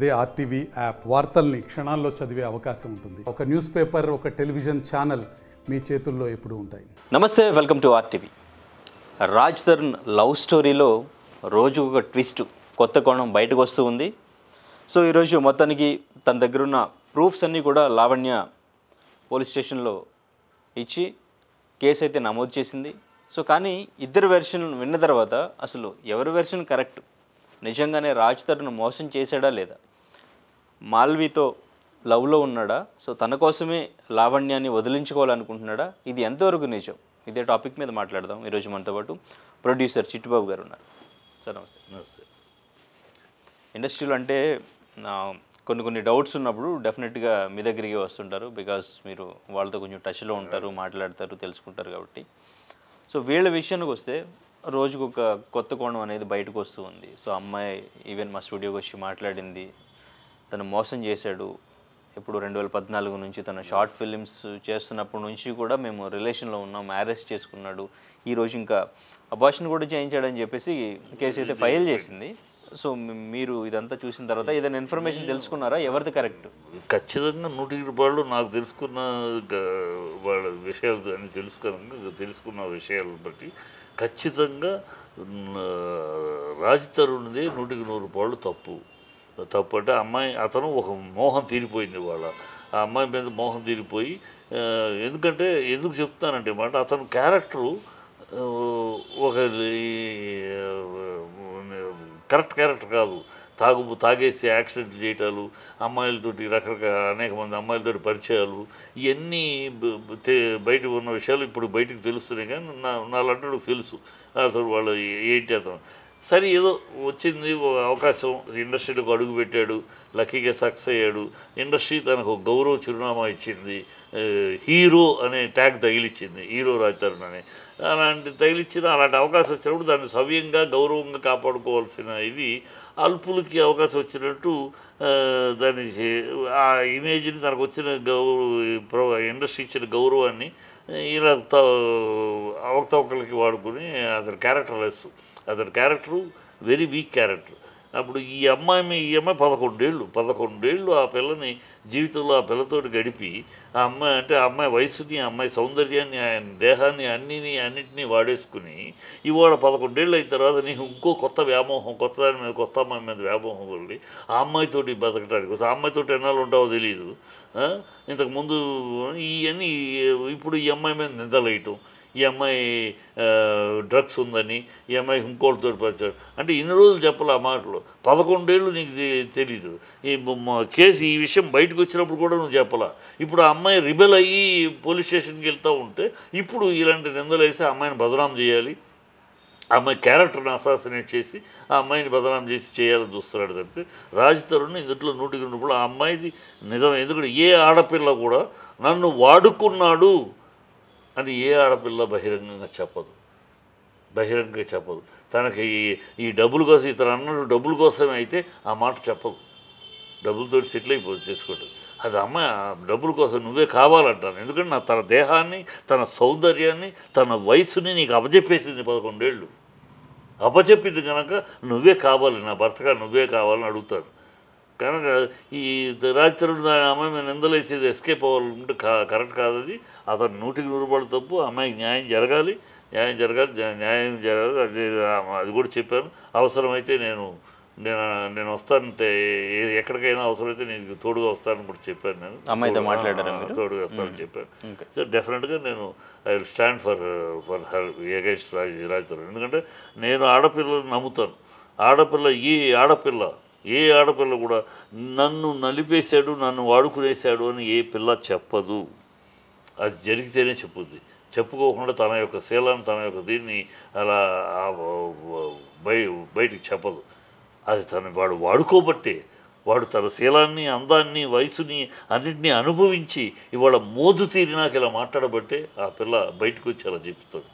అదే RTV app వార్తల్ని క్షణాల్లో చదివే అవకాశం ఉంటుంది. ఒక న్యూస్ పేపర్, ఒక టెలివిజన్ ఛానల్ మీ చేతుల్లో ఎప్పుడూ ఉంటాయి. నమస్తే, welcome to RTV. Raj Tarun love స్టోరీలో రోజు ఒక ట్విస్ట్, కొత్త కోణం బయటకు వస్తూ ఉంది. సో ఈరోజు మొత్తానికి తన దగ్గర ఉన్న ప్రూఫ్స్ అన్నీ కూడా లావణ్య పోలీస్ స్టేషన్లో ఇచ్చి కేసు అయితే నమోదు చేసింది. సో కానీ ఇద్దరు వెర్షన్ విన్న తర్వాత అసలు ఎవరి వెర్షన్ కరెక్ట్, నిజంగానే రాజ్ తరుణ్ మోసం చేశాడా లేదా, మాల్వీతో లవ్లో ఉన్నాడా, సో తన కోసమే లావణ్యాన్ని వదిలించుకోవాలనుకుంటున్నాడా, ఇది ఎంతవరకు నిజం, ఇదే టాపిక్ మీద మాట్లాడదాం. ఈరోజు మనతో పాటు ప్రొడ్యూసర్ చిట్టుబాబు గారు ఉన్నారు. సార్ నమస్తే. నమస్తే. ఇండస్ట్రీలో అంటే కొన్ని డౌట్స్ ఉన్నప్పుడు డెఫినెట్గా మీ దగ్గరికి వస్తుంటారు. బికాస్ మీరు వాళ్ళతో కొంచెం టచ్లో ఉంటారు, మాట్లాడతారు, తెలుసుకుంటారు కాబట్టి. సో వీళ్ళ విషయానికి వస్తే రోజుకు ఒక కొత్త కోణం అనేది బయటకు వస్తూ ఉంది. సో అమ్మాయి ఈవెన్ మా స్టూడియోకి వచ్చి మాట్లాడింది, తను మోసం చేశాడు. ఇప్పుడు 2014 నుంచి తన షార్ట్ ఫిలిమ్స్ చేస్తున్నప్పటి నుంచి కూడా మేము రిలేషన్లో ఉన్నాం, మ్యారేజ్ చేసుకున్నాడు, ఈరోజు ఇంకా అబార్షన్ కూడా చేయించాడని చెప్పేసి కేసు అయితే ఫైల్ చేసింది. సో మీరు ఇదంతా చూసిన తర్వాత ఏదైనా ఇన్ఫర్మేషన్ తెలుసుకున్నారా, ఎవరిది కరెక్ట్? ఖచ్చితంగా 100% నాకు తెలుసుకున్న వాళ్ళ విషయాలు అని తెలుసుకున్న విషయాలను బట్టి ఖచ్చితంగా రాజ్ తరుణ్ది 100% తప్పు అంటే అతను ఒక మోహం తీరిపోయింది వాళ్ళ, ఆ అమ్మాయి మీద మోహం తీరిపోయి. ఎందుకు చెప్తానంటే మాట, అతను క్యారెక్టరు ఒక కరెక్ట్ క్యారెక్టర్ కాదు. తాగేసి యాక్సిడెంట్లు చేయటాలు, అమ్మాయిలతోటి అనేక మంది అమ్మాయిలతోటి పరిచయాలు, ఇవన్నీ బయట ఉన్న విషయాలు ఇప్పుడు బయటకు తెలుస్తున్నాయి. కానీ నాలంటే తెలుసు అసలు వాళ్ళు ఏంటి. అతను సరే ఏదో వచ్చింది అవకాశం, ఇండస్ట్రీలోకి అడుగు పెట్టాడు, లక్కీగా సక్సెస్ అయ్యాడు. ఇండస్ట్రీ తనకు గౌరవ చిరునామా ఇచ్చింది, హీరో అనే ట్యాగ్ తగిలిచ్చింది, హీరో రాజ్ తరుణ్ అని. అలాంటి అవకాశం వచ్చినప్పుడు దాన్ని సవ్యంగా గౌరవంగా కాపాడుకోవాల్సిన ఇది అల్పులకి అవకాశం వచ్చినట్టు దాన్ని ఆ ఇమేజ్ని, తనకు వచ్చిన ఇండస్ట్రీ ఇచ్చిన గౌరవాన్ని ఇలా అవకతవకలకి వాడుకుని అతని క్యారెక్టరు వెరీ వీక్ క్యారెక్టర్. అప్పుడు ఈ అమ్మాయి 11 ఏళ్ళు ఆ పిల్లని జీవితంలో ఆ పిల్లతోటి గడిపి, ఆ అమ్మాయి వయసుని, ఆ అమ్మాయి సౌందర్యాన్ని, ఆయన దేహాన్ని అన్నింటినీ వాడేసుకుని ఇవాళ 11 ఏళ్ళు అయిన తర్వాత నీకు ఇంకో కొత్త వ్యామోహం, కొత్త అమ్మాయి మీద వ్యామోహం వల్లి ఆ అమ్మాయితోటి బతకడానికి, ఆ అమ్మాయితోటి ఎన్నాళ్ళు ఉంటావో తెలియదు. ఇంతకుముందు ఇవన్నీ ఇప్పుడు ఈ అమ్మాయి మీద నిందలేయటం, ఈ అమ్మాయి డ్రగ్స్ ఉందని, ఈ అమ్మాయికి ఇంకోటితో పరిచయం అంటే ఇన్ని రోజులు చెప్పాలి ఆ మాటలు. 11 ఏళ్ళు నీకు తెలీదు. ఈ విషయం బయటకు వచ్చినప్పుడు కూడా నువ్వు చెప్పాలా. ఇప్పుడు ఆ అమ్మాయి రిబెల్ అయ్యి పోలీస్ స్టేషన్కి వెళ్తూ ఉంటే ఇప్పుడు ఇలాంటి నిందలు వేసి ఆ అమ్మాయిని బదనాం చేయాలి, ఆ అమ్మాయి క్యారెక్టర్ని అసాసినేట్ చేసి ఆ అమ్మాయిని బదనాం చేసి చేయాలని చూస్తున్నాడు తప్పితే రాజ్ తరుణ్ ఇందులో 100% ఆ అమ్మాయిది నిజం. ఎందుకంటే ఏ ఆడపిల్ల కూడా నన్ను వాడుకున్నాడు అని ఏ ఆడపిల్ల బహిరంగంగా చెప్పదు. తనకి ఈ డబ్బుల కోసం, ఇతను అన్నట్టు డబ్బుల కోసమే అయితే ఆ మాట చెప్పదు. డబ్బులతో సెటిల్ అయిపోతుంది, చేసుకుంటుంది. అది అమ్మాయి డబ్బుల కోసం నువ్వే కావాలంటాను. ఎందుకంటే తన దేహాన్ని, తన సౌందర్యాన్ని, తన వయసుని నీకు అప్పచెప్పేసింది. 11 ఏళ్ళు అప్పచెప్పింది కనుక నువ్వే కావాలి, నా భర్తగా నువ్వే కావాలని అడుగుతాను. కనుక ఈ రాజ్ తరుణ్ దాని అమ్మాయి మీద నిందలేసేది ఎస్కేప్ అవ్వాలంటే కరెక్ట్ కాదు. అది అతను 100% తప్పు. అమ్మాయికి న్యాయం జరగాలి. అది కూడా చెప్పాను. అవసరమైతే నేను వస్తానంటే, ఎక్కడికైనా అవసరమైతే నేను తోడుగా వస్తానని కూడా చెప్పాను. నేను అమ్మాయితో మాట్లాడాను, తోడుగా వస్తానని చెప్పాను. సో డెఫినెట్గా I will stand for her against Raj Tarun. ఎందుకంటే నేను ఆడపిల్లని నమ్ముతాను. ఏ ఆడపిల్ల కూడా నన్ను నలిపేశాడు, నన్ను వాడుకునేశాడు అని ఏ పిల్ల చెప్పదు. అది జరిగితేనే చెప్పుద్ది. చెప్పుకోకుండా తన యొక్క శీలాన్ని, తన యొక్క దీన్ని అలా బయటికి చెప్పదు. అది వాడు వాడుకోబట్టే, వాడు తన శీలాన్ని, అందాన్ని, వయసుని అన్నింటినీ అనుభవించి ఇవాళ మోజు తీరినాక ఇలా మాట్లాడబట్టే ఆ పిల్ల బయటకు వచ్చి అలా చెప్తుంది.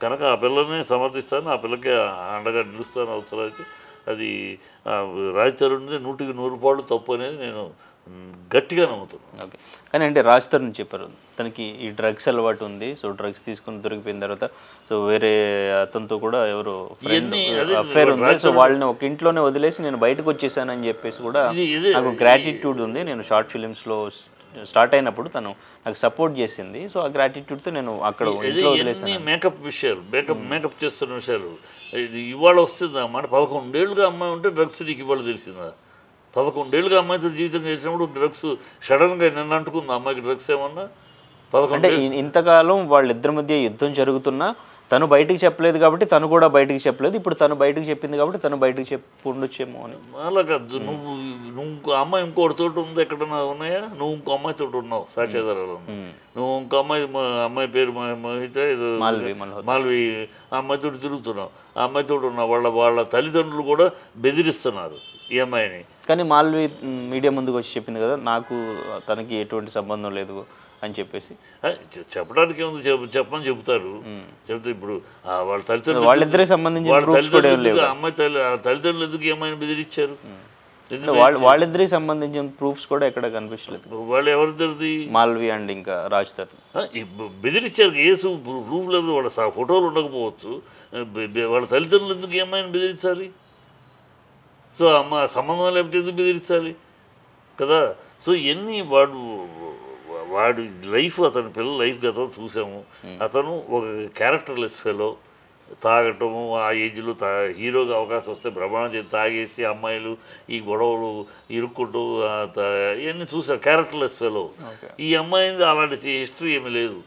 కనుక ఆ పిల్లనే సమర్థిస్తాను, ఆ పిల్లకి అండగా నిలుస్తాను అవసరమైతే. అది రాజ్ తరుణ్ది 100% తప్పు అనేది నేను గట్టిగా నమ్ముతున్నాను. ఓకే. కానీ అంటే రాజ్ తరుణ్ చెప్పారు తనకి ఈ డ్రగ్స్ అలవాటు ఉంది. సో డ్రగ్స్ తీసుకుని దొరికిపోయిన తర్వాత సో వేరే అతనితో కూడా ఎవరో అఫేర్ ఉంది. సో వాళ్ళని ఒక ఇంట్లోనే వదిలేసి నేను బయటకు వచ్చేసానని చెప్పేసి కూడా నాకు గ్రాటిట్యూడ్ ఉంది. నేను షార్ట్ ఫిలిమ్స్లో స్టార్ట్ అయినప్పుడు తను నాకు సపోర్ట్ చేసింది. సో ఆ గ్రాటిట్యూడ్తో నేను అక్కడ ఇంట్లో వదిలేసాను. మేకప్ విషయాలు మేకప్ చేస్తున్న విషయాలు ఇవాళ వస్తుంది అన్నమాట. 11 ఏళ్ళుగా అమ్మాయి ఉంటే డ్రగ్స్ నీకు ఇవాళ తెలిసిందా? 11 ఏళ్ళుగా అమ్మాయితో జీవితం చేసినప్పుడు డ్రగ్స్ సడన్గా నిన్న అంటుకుంది అమ్మాయికి డ్రగ్స్ ఏమన్నా? 11 అంటే ఇంతకాలం వాళ్ళిద్దరి మధ్య యుద్ధం జరుగుతున్నా తను బయటికి చెప్పలేదు కాబట్టి తను కూడా బయటికి చెప్పలేదు. ఇప్పుడు తను బయటకు చెప్పింది కాబట్టి తను బయటకు చెప్పు ఉండొచ్చేమో అని. అలా కాదు. నువ్వు ఇంకో అమ్మాయి ఇంకోటి తోటి ఉంది ఎక్కడన్నా ఉన్నాయా? నువ్వు ఇంకో అమ్మాయి తోటి ఉన్నావు సాక్ష్యాధారాలు. నువ్వు ఇంకో అమ్మాయి పేరు మహిత మాల్వి ఆ అమ్మాయితో తిరుగుతున్నావు. ఆ అమ్మాయితో ఉన్నావు. వాళ్ళ తల్లిదండ్రులు కూడా బెదిరిస్తున్నారు ఈ అమ్మాయిని. కానీ మాల్వి మీడియా ముందుకు వచ్చి చెప్పింది కదా నాకు తనకి ఎటువంటి సంబంధం లేదు అని చెప్పేసి. చెప్పడానికి ఏముంది? చెప్పమని చెబుతారు. చెప్తే ఇప్పుడు వాళ్ళ తల్లిదండ్రులు వాళ్ళిద్దరికి సంబంధించిన అమ్మాయి తల్లిదండ్రులు ఎందుకు ఈ అమ్మాయిని బెదిరించారు? వాళ్ళిద్దరికి సంబంధించిన ప్రూఫ్స్ కూడా ఎక్కడ కనిపించలేదు. వాళ్ళు ఎవరిద్దరిది? మాల్వి అండ్ ఇంకా రాజ్ తరుణ్ బెదిరించారు. కేసు ప్రూఫ్ లేదు. వాళ్ళ ఫోటోలు ఉండకపోవచ్చు. వాళ్ళ తల్లిదండ్రులు ఎందుకు ఈ అమ్మాయిని బెదిరించాలి? సో సంబంధం లేకపోతే ఎందుకు బెదిరించాలి కదా? సో ఇవన్నీ వాడు లైఫ్, అతని పిల్లల లైఫ్ గతం చూసాము. అతను ఒక క్యారెక్టర్లెస్ ఫెలో, తాగటము ఆ ఏజ్లో హీరోగా అవకాశం వస్తే ప్రమాణం చేసి తాగేసి అమ్మాయిలు ఈ గొడవలు ఇరుక్కుంటూ ఇవన్నీ చూసాం. Characterless fellow. ఈ అమ్మాయి అలాంటి హిస్టరీ ఏమీ లేదు.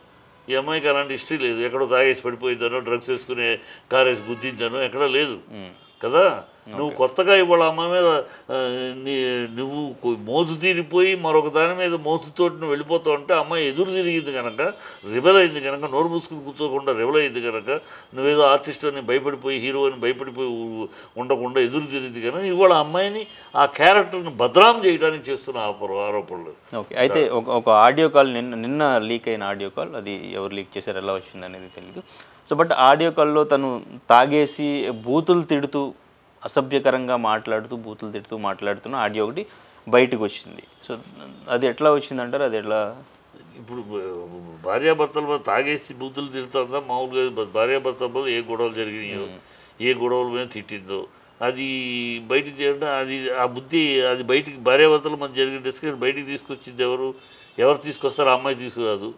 ఈ అమ్మాయికి అలాంటి హిస్టరీ లేదు. ఎక్కడో తాగేసి పడిపోయిందనో, డ్రగ్స్ వేసుకునే కారేసి గుద్దించానో ఎక్కడా లేదు కదా. నువ్వు కొత్తగా ఇవాళ అమ్మాయి మీద నువ్వు మోజు తీరిపోయి మరొక దాని మీద మోజుతోటి నువ్వు వెళ్ళిపోతావు అంటే అమ్మాయి ఎదురు తిరిగింది కనుక, రిబెల్ అయింది కనుక, నోరు మూసుకుని కూర్చోకుండా రిబెల్ అయింది కనుక, నువ్వేదో ఆర్టిస్ట్ అని భయపడిపోయి హీరో అని భయపడిపోయి ఉండకుండా ఎదురు తిరిగింది కనుక ఇవాళ అమ్మాయిని ఆ క్యారెక్టర్ని బదనాం చేయడానికి చేస్తున్న ఆరోపణలు. ఓకే. అయితే ఒక ఆడియో కాల్ నిన్న లీక్ అయిన ఆడియో కాల్, అది ఎవరు లీక్ చేశారు, ఎలా వచ్చింది అనేది తెలియదు. సో బట్ ఆడియో కాల్లో తను తాగేసి బూతులు తిడుతూ అసభ్యకరంగా మాట్లాడుతున్న ఆడియో ఒకటి బయటకు వచ్చింది. సో అది ఎట్లా వచ్చిందంటారు? అది ఎట్లా ఇప్పుడు భార్యాభర్తల మీద తాగేసి బూతులు తిడుతుందా? మామూలుగా భార్యాభర్తల మీద ఏ గొడవలు జరిగినాయో, ఏ గొడవల మీద తిట్టిందో అది బయటికి చేయడం, అది ఆ బుద్ధి అది బయటికి భార్యాభర్తల మధ్య జరిగిన డిస్కషన్ బయటికి తీసుకొచ్చింది ఎవరు తీసుకొస్తారు? ఆ అమ్మాయి తీసుకురాదు,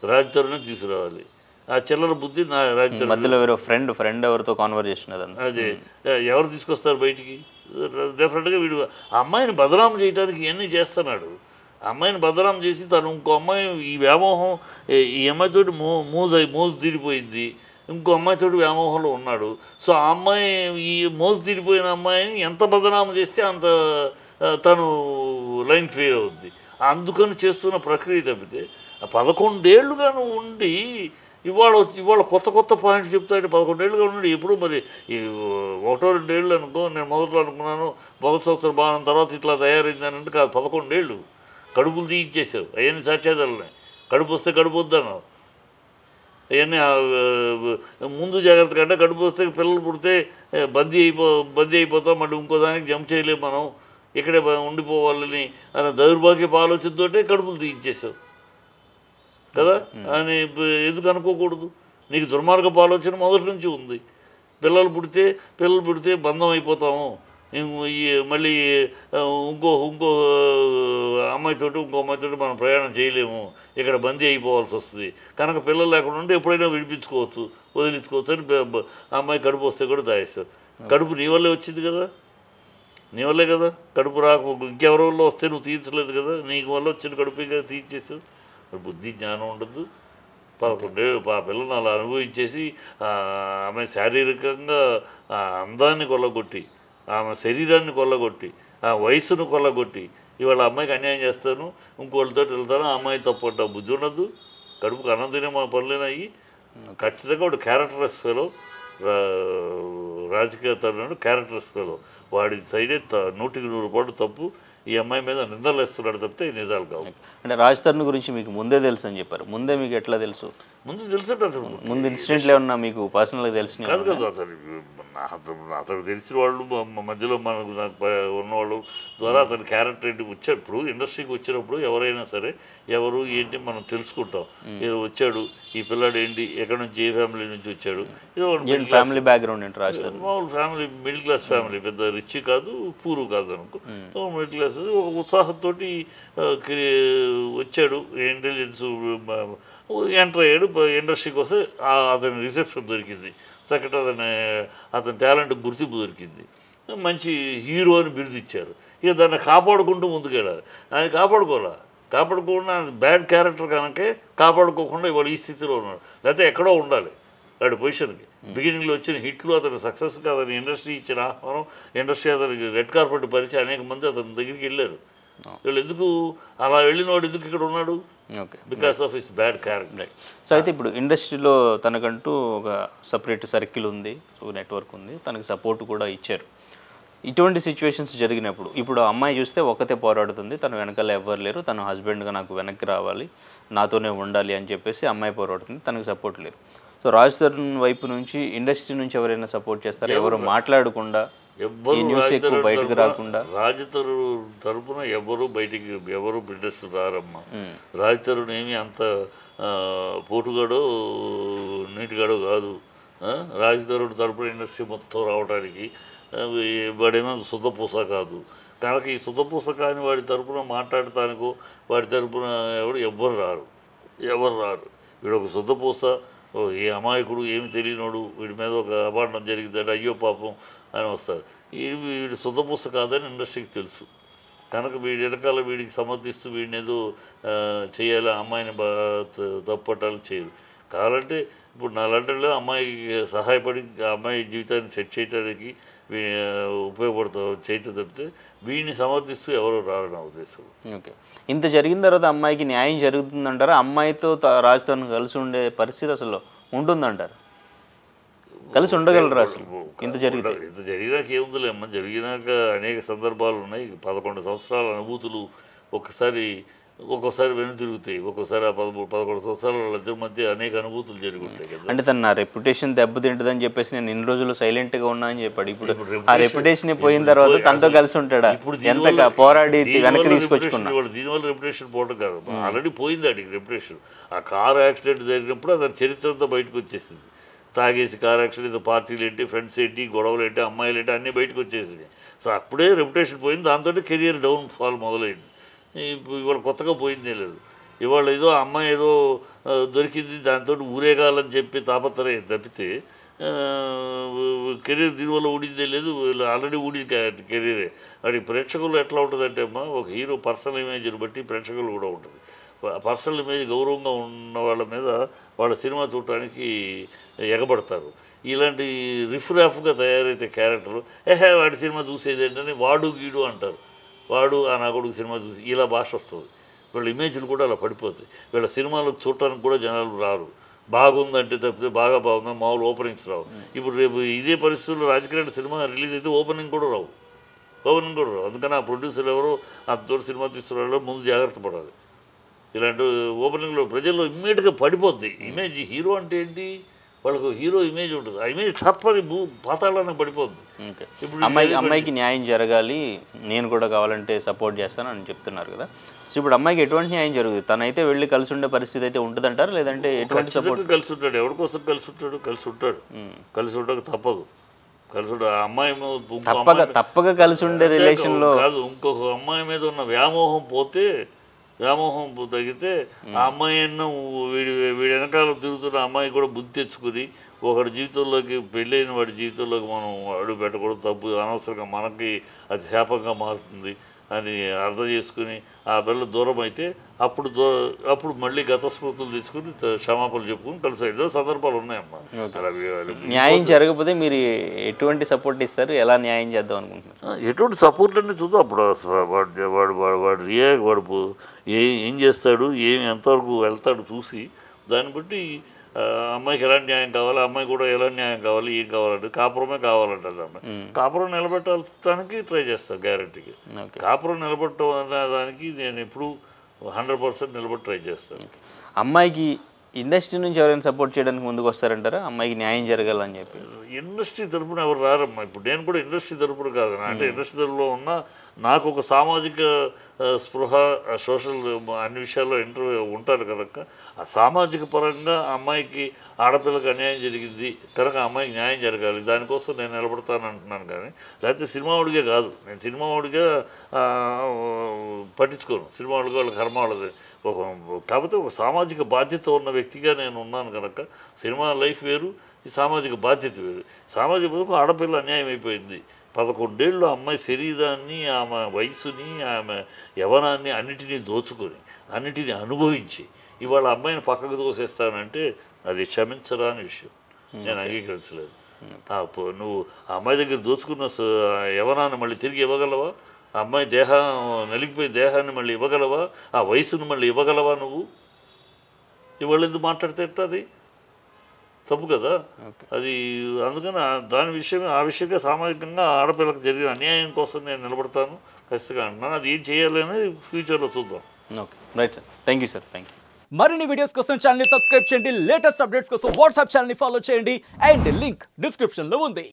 రాజ్ తరుణ్ తీసుకురావాలి. ఆ చిల్లర బుద్ధి రాజ్ తరుణ్ మధ్యలో ఎవరో ఫ్రెండ్ ఎవరితో కాన్వర్జేషన్ అదే ఎవరు తీసుకొస్తారు బయటికి? డెఫినెట్గా వీడు ఆ అమ్మాయిని బదనాం చేయడానికి ఇవన్నీ చేస్తున్నాడు. అమ్మాయిని బదనాం చేసి తను ఇంకో అమ్మాయి ఈ వ్యామోహం, ఈ అమ్మాయితోటి మోజు తీరిపోయింది, ఇంకో అమ్మాయితోటి వ్యామోహంలో ఉన్నాడు. సో ఆ అమ్మాయి ఈ మోజు తీరిపోయిన అమ్మాయిని ఎంత బదనాం చేస్తే అంత తను లైన్ క్లియర్ అవుద్ది. అందుకని చేస్తున్న ప్రక్రియ తప్పితే 11 ఏళ్ళుగా నువ్వు ఉండి ఇవాళ కొత్త పాయింట్స్ చెప్తాయంటే 11 ఏళ్ళుగా ఉండి ఎప్పుడు మరి 1-2 ఏళ్ళు అనుకో. నేను మొదట్లో అనుకున్నాను మొదటి సంవత్సరం బాగా తర్వాత ఇట్లా తయారైందని అంటే కాదు. 11 ఏళ్ళు కడుపులు తీయించేసావు. అవన్నీ సాక్ష్యాధారాలే. కడుపు వస్తే కడుపు వద్దన్నావు. అవన్నీ ముందు జాగ్రత్త కంటే కడుపు వస్తే పిల్లలు పుడితే బందీ అయిపోతాం, మళ్ళీ ఇంకో దానికి జంప్ చేయలేము మనం, ఇక్కడే ఉండిపోవాలని అనే దౌర్భాగ్యపు ఆలోచనతోటే కడుపులు తీయించేసావు కదా. అని ఎందుకు అనుకోకూడదు? నీకు దుర్మార్గపు ఆలోచన మొదటి నుంచి ఉంది. పిల్లలు పుడితే బంధం అయిపోతాము, మళ్ళీ ఇంకో అమ్మాయితోటి మనం ప్రయాణం చేయలేము, ఇక్కడ బందీ అయిపోవాల్సి వస్తుంది కనుక పిల్లలు లేకుండా ఉంటే ఎప్పుడైనా వదిలించుకోవచ్చు అని అమ్మాయి కడుపు వస్తే కూడా తాగేస్తారు. కడుపు నీ వల్లే వచ్చింది కదా, నీ వల్లే కదా. కడుపు ఇంకెవరి వల్ల వస్తే నువ్వు తీర్చలేదు కదా, నీకు వల్ల వచ్చిన కడుపు కదా తీర్చేసావు. బుద్ధి జ్ఞానం ఉండదు. 11 ఏళ్ళు ఆ పిల్లలను అలా అనుభవించేసి ఆమె శారీరకంగా అందాన్ని కొల్లగొట్టి, ఆమె శరీరాన్ని కొల్లగొట్టి, ఆ వయసును కొల్లగొట్టి ఇవాళ అమ్మాయికి అన్యాయం చేస్తాను, ఇంకోళ్ళతో వెళ్తాను, ఆ అమ్మాయి తప్పట బుద్ధి ఉండదు. కడుపుకు అన్నం తినే మా పనులేనాయి. ఖచ్చితంగా ఒక క్యారెక్టర్లెస్ ఫెలో రాజకీయ తరుణుడు, క్యారెక్టర్లెస్ ఫెలో. వాడి సైడే 100% తప్పు. ఈ అమ్మాయి మీద నిందలు వేస్తున్నాడు తప్పితే ఈ నిజాలు కావు. అంటే రాజ్ తరుణ్ గురించి మీకు ముందే తెలుసు అని చెప్పారు. ముందే మీకు ఎట్లా తెలుసు? ముందు తెలుసట అసలు ముందు ఇన్సిడెంట్లు ఏమన్నా మీకు పర్సనల్గా తెలిసినాయి? కాదు కదా, అతను తెలిసిన వాళ్ళు మధ్యలో మనకు నాకు ఉన్నవాళ్ళు ద్వారా అతని క్యారెక్టర్ ఏంటి వచ్చాడు. ఇప్పుడు ఇండస్ట్రీకి వచ్చినప్పుడు ఎవరైనా సరే ఎవరు ఏంటి మనం తెలుసుకుంటాం. ఏదో వచ్చాడు, ఈ పిల్లాడు ఏంటి, ఎక్కడి నుంచి, ఏ ఫ్యామిలీ నుంచి వచ్చాడు, ఏదో ఫ్యామిలీ బ్యాక్గ్రౌండ్ ఏంటి రాజ్ తరుణ్? మామూలు ఫ్యామిలీ, మిడిల్ క్లాస్ ఫ్యామిలీ, పెద్ద రిచ్ కాదు పూరు కాదు అనుకో, మిడిల్ క్లాస్. ఒక ఉత్సాహంతో వచ్చాడు, ఇంటెలిజెన్స్ ఎంటర్ అయ్యాడు ఇండస్ట్రీకి వస్తే అతని రిసెప్షన్ దొరికింది, చక్కటి అతని టాలెంట్ గుర్తింపు దొరికింది, మంచి హీరో అని బిరుదు ఇచ్చారు. ఇక దాన్ని కాపాడుకుంటూ ముందుకెళ్ళాలి. ఆయన కాపాడుకోకుండా బ్యాడ్ క్యారెక్టర్ కనుకే కాపాడుకోకుండా ఇవాళ ఈ స్థితిలో ఉన్నాడు. లేకపోతే ఎక్కడో ఉండాలి వాడి పొజిషన్కి. బిగినింగ్లో వచ్చిన హిట్లు, అతని సక్సెస్కి అతని ఇండస్ట్రీ ఇచ్చిన ఆహ్వానం, ఇండస్ట్రీ అతనికి రెడ్ కార్పెట్ పరిచి అనేక మంది అతని దగ్గరికి వెళ్ళారు. వీళ్ళు ఎందుకు అలా వెళ్ళిన వాడు ఎందుకు ఇక్కడ ఉన్నాడు? Because of his bad character. So అయితే ఇప్పుడు ఇండస్ట్రీలో తనకంటూ ఒక సపరేట్ సర్కిల్ ఉంది, నెట్వర్క్ ఉంది, తనకు సపోర్ట్ కూడా ఇచ్చారు. ఇటువంటి సిచ్యువేషన్స్ జరిగినప్పుడు ఇప్పుడు అమ్మాయి చూస్తే ఒక్కతే పోరాడుతుంది, తను వెనకాల ఎవ్వరు లేరు, తను హస్బెండ్గా నాకు వెనక్కి రావాలి, నాతోనే ఉండాలి అని చెప్పేసి అమ్మాయి పోరాడుతుంది, తనకు సపోర్ట్ లేరు. సో రాజ్ తరుణ్ వైపు నుంచి ఇండస్ట్రీ నుంచి ఎవరైనా సపోర్ట్ చేస్తారు? ఎవరు మాట్లాడకుండా, బయటకు రాకుండా? రాజ్ తరుణ్ తరపున ఎవరు ఇండస్ట్రీ రారమ్మా. రాజ్ తరుణ్ ఏమి అంత పోటుగాడో నీటిగాడో కాదు. రాజ్ తరుణ్ తరపున ఇండస్ట్రీ మొత్తం రావడానికి వాడేమో శుద్ధపూస కాదు. కనుక ఈ శుద్ధపూస కాని వాడి తరపున మాట్లాడటానికో వాడి తరపున ఎవ్వరు రారు. వీడు ఒక శుద్ధపూస, ఏ అమాయకుడు, ఏమి తెలియనోడు, వీడి మీద ఒక అపాండం జరిగిందంటే అయ్యో పాపం అని వస్తారు. వీడు శుద్ధపూస కాదని ఇండస్ట్రీకి తెలుసు. కనుక వీడి వెనకాల వీడికి సమర్థిస్తూ వీడిని ఏదో చేయాలి, అమ్మాయిని తప్పట్టాలి చేయరు. కావాలంటే ఇప్పుడు నా లండన్లో అమ్మాయికి సహాయపడి అమ్మాయి జీవితాన్ని సెట్ చేయడానికి చేయటం తప్పితే వీడిని సమర్థిస్తూ ఎవరు రారు నా ఉద్దేశం. ఓకే, ఇంత జరిగిన తర్వాత అమ్మాయికి న్యాయం జరుగుతుందంటారా? అమ్మాయితో రాజ్ తరుణ్ కలిసి ఉండే పరిస్థితి అసలు ఉంటుందంటారు? కలిసి ఉండగలరు అసలు ఇంత జరిగినాక ఏముందిలే అమ్మ. జరిగినాక అనేక సందర్భాలు ఉన్నాయి. 11 సంవత్సరాల అనుభూతులు ఒక్కోసారి వెను తిరుగుతాయి. ఒక్కోసారి 11 సంవత్సరాల వాళ్ళిద్దరి మధ్య అనేక అనుభూతులు జరుగుతాయి కదా. అంటే తన రెప్యుటేషన్ దెబ్బతింటుందని చెప్పేసి నేను ఇన్ని రోజులు సైలెంట్గా ఉన్నా అని చెప్పాడు. ఇప్పుడు ఆ రెప్యుటేషన్ పోయిన తర్వాత తనతో కలిసి ఉంటాడా? ఎంత పోరాడి వెనక్కి తీసుకొచ్చుకున్నా. దీనివల్ల రెప్యుటేషన్ పోవడం కాదు, ఆల్రెడీ పోయింది అడిగి రెప్యుటేషన్. ఆ కారు యాక్సిడెంట్ జరిగినప్పుడు అతని చరిత్ర అంతా బయటకు వచ్చేసింది. తాగేసి కారు యాక్సిడెంట్, పార్టీలు ఏంటి, ఫ్రెండ్స్ ఏంటి, గొడవలు ఏంటి, అమ్మాయిలు ఏంటి, అన్నీ బయటకు వచ్చేసింది. సో అప్పుడే రెప్యుటేషన్ పోయింది. దాంతో కెరియర్ డౌన్ ఫాల్ మొదలైంది. ఇవాళ కొత్తగా పోయిందే లేదు. ఇవాళ ఏదో అమ్మాయి ఏదో దొరికింది దాంతో ఊరేగాలని చెప్పి తాపత్రయం తప్పితే కెరీర్ దీనివల్ల ఊడిందే లేదు. ఆల్రెడీ ఊడి కెరీరే. వాడి ప్రేక్షకులు ఎట్లా ఉంటుందంటే అమ్మా, ఒక హీరో పర్సనల్ ఇమేజ్ని బట్టి ప్రేక్షకులు కూడా ఉంటుంది. పర్సనల్ ఇమేజ్ గౌరవంగా ఉన్న వాళ్ళ మీద వాళ్ళ సినిమా చూడటానికి ఎగబడతారు. ఇలాంటి రిఫ్రాఫ్గా తయారైతే క్యారెక్టర్లు వాడి సినిమా చూసేది ఏంటని వాడు గీడు అంటారు. వాడు ఆ నా కొడుకు సినిమా చూసి ఇలా భాష వస్తుంది. వీళ్ళ ఇమేజ్లు కూడా అలా పడిపోతాయి. వీళ్ళ సినిమాలకు చూడటానికి కూడా జనాలు రారు. బాగుందంటే తప్పితే బాగా బాగుందని మామూలు ఓపెనింగ్స్ రావు. ఇప్పుడు రేపు ఇదే పరిస్థితుల్లో రాజకీయ సినిమా రిలీజ్ అయితే ఓపెనింగ్ కూడా రావు. అందుకని ఆ ప్రొడ్యూసర్ ఎవరో అంతతోటి సినిమా తీసుకురావడంలో ముందు జాగ్రత్త పడాలి. ఇలాంటి ఓపెనింగ్లో ప్రజల్లో ఇమ్మీడియట్గా పడిపోద్ది ఇమేజ్. హీరో అంటే ఏంటి, వాళ్ళకు హీరో ఇమేజ్ ఉంటుంది. ఆ ఇమేజ్ తప్పని పాతాళానికి పడిపోద్ది. ఇప్పుడు అమ్మాయికి న్యాయం జరగాలి, నేను కూడా కావాలంటే సపోర్ట్ చేస్తాను అని చెప్తున్నారు కదా. సో ఇప్పుడు అమ్మాయికి ఎటువంటి న్యాయం జరుగుతుంది? తనైతే వెళ్ళి కలిసి ఉండే పరిస్థితి అయితే ఉంటుందంటారు, లేదంటే ఎటువంటి సపోర్ట్? కలిసి ఉంటాడు. ఎవరి కోసం కలిసి ఉంటాడు. కలిసి ఉండక తప్పదు. కలిసి ఉంటాడు. ఆ అమ్మాయి తప్పక కలిసి ఉండే రిలేషన్లో కాదు, ఇంకొక అమ్మాయి మీద ఉన్న వ్యామోహం తగ్గితే ఆ అమ్మాయి వీడి వెనకాల తిరుగుతున్న అమ్మాయి కూడా బుద్ధి తెచ్చుకుని ఒకటి జీవితంలోకి పెళ్ళైన వాడి జీవితంలోకి మనం అడుగు పెట్టకూడదు, తప్పు, అనవసరంగా మనకి అది శాపంగా మారుతుంది అని అర్థం చేసుకుని ఆ పిల్ల దూరం అయితే అప్పుడు మళ్ళీ గత స్మృతులు తెచ్చుకుని క్షమాపణలు చెప్పుకుని కలిసి ఏదో సందర్భాలు ఉన్నాయమ్మా. న్యాయం జరగకపోతే మీరు ఎటువంటి సపోర్ట్ ఇస్తారు? ఎలా న్యాయం చేద్దాం అనుకుంటున్నారు? ఎటువంటి సపోర్ట్ అన్నీ చూద్దాం. అప్పుడు వాడు ఏం చేస్తాడు, ఎంతవరకు వెళ్తాడు చూసి దాన్ని బట్టి అమ్మాయికి ఎలాంటి న్యాయం కావాలి, అమ్మాయి కూడా ఎలాంటి న్యాయం కావాలి, ఏం కావాలంటే కాపురమే కావాలంటుంది అమ్మాయి. కాపురం నిలబెట్టాల్సడానికి ట్రై చేస్తాను గ్యారెంటీకి. కాపురం నిలబెట్టడం అనే దానికి నేను ఎప్పుడు 100% నిలబడి ట్రై చేస్తాను. అమ్మాయికి ఇండస్ట్రీ నుంచి ఎవరైనా సపోర్ట్ చేయడానికి ముందుకు వస్తారంటారా, అమ్మాయికి న్యాయం జరగాలని చెప్పి? ఇండస్ట్రీ తరపున ఎవరు రారమ్మా. ఇప్పుడు నేను కూడా ఇండస్ట్రీ తరపున కాదు, అంటే ఇండస్ట్రీ తరపులో ఉన్న నాకు ఒక సామాజిక స్పృహ, సోషల్ అన్ని విషయాల్లో ఇంటర్వ్యూ ఉంటారు కనుక ఆ సామాజిక పరంగా అమ్మాయికి ఆడపిల్లకి అన్యాయం జరిగింది కనుక అమ్మాయికి న్యాయం జరగాలి, దానికోసం నేను నిలబడతాను అంటున్నాను. కానీ లేకపోతే సినిమా వాడిగే కాదు, నేను సినిమా వాడిగా పట్టించుకోను. సినిమా వాడిగా వాళ్ళ కర్మ వాళ్ళది. కాకపోతే ఒక సామాజిక బాధ్యత ఉన్న వ్యక్తిగా నేను ఉన్నాను కనుక సినిమా లైఫ్ వేరు, ఈ సామాజిక బాధ్యత వేరు. సామాజిక బాధ్యత ఆడపిల్ల అన్యాయం అయిపోయింది. 11 ఏళ్ళు అమ్మాయి శరీరాన్ని, ఆమె వయసుని, ఆమె యవనాన్ని అన్నిటినీ దోచుకొని అన్నిటినీ అనుభవించి ఇవాళ అమ్మాయిని పక్కకు తోసేస్తానంటే అది క్షమించరాని విషయం. నేను అంగీకరించలేదు. నువ్వు ఆ అమ్మాయి దగ్గర దోచుకున్న యవనాన్ని మళ్ళీ తిరిగి ఇవ్వగలవా? ఆ అమ్మాయి దేహం నలిగిపోయి దేహాన్ని మళ్ళీ ఇవ్వగలవా? ఆ వయసును మళ్ళీ ఇవ్వగలవా? నువ్వు ఇవాళ ఎందుకు మాట్లాడితే అది తప్పు కదా. అది అందుకని ఆ విషయంగా సామాజికంగా ఆడపిల్లలకు జరిగిన అన్యాయం కోసం నేను నిలబడతాను ఖచ్చితంగా అంటున్నాను. అది ఏం చేయాలి అనేది ఫ్యూచర్లో చూద్దాం. Okay, right sir, thank you sir, thank you. మరిన్ని వీడియోస్ కోసం ఛానల్ ని సబ్స్క్రైబ్ చేయండి, లేటెస్ట్ అప్డేట్స్ కోసం వాట్సాప్ ఛానల్ ని ఫాలో చేయండి అండ్ లింక్ డిస్క్రిప్షన్ లో ఉంది.